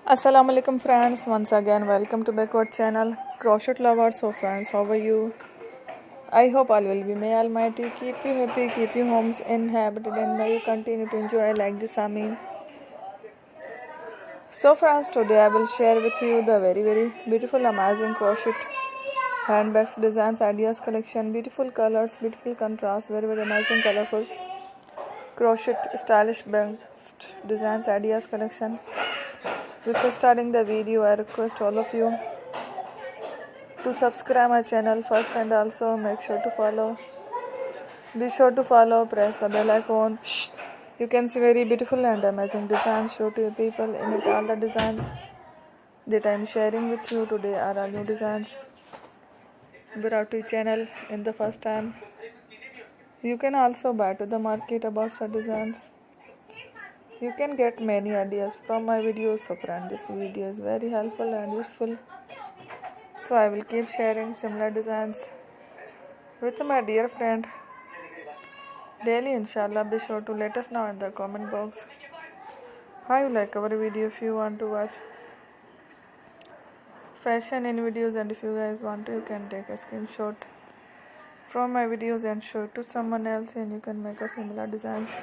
Assalamu alaikum friends, once again welcome to backward channel crochet lovers. So friends, how are you? I hope all will be. May Almighty keep you happy, keep you homes inhabited, and may you continue to enjoy like this. Amin. So friends, today I will share with you the very beautiful amazing crochet handbags designs ideas collection. Beautiful colors, beautiful contrast, very amazing colorful crochet stylish bags designs ideas collection. Before starting the video, I request all of you to subscribe my channel first and also make sure to follow. Be sure to follow, press the bell icon. You can see very beautiful and amazing designs. Show to your people, imit all the designs that I am sharing with you today are all new designs brought to your channel in the first time. You can also buy to the market about such designs. You can get many ideas from my videos. So friend, this video is very helpful and useful. So I will keep sharing similar designs with my dear friend daily, inshallah. Be sure to let us know in the comment box how you like our video. If you want to watch fashion in videos, and if you guys want to, you can take a screenshot from my videos and show it to someone else, and you can make a similar designs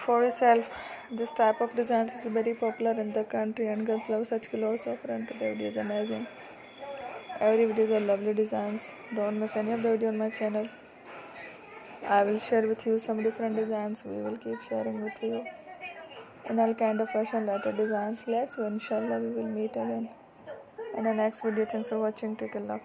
for yourself. This type of designs is very popular in the country and girls love such clothes. So friend, today video is amazing. Every video is a lovely designs. Don't miss any of the video on my channel. I will share with you some different designs. We will keep sharing with you in all kind of fashion related designs. Let's go, inshallah we will meet again in the next video. Thanks for watching. Take Allah.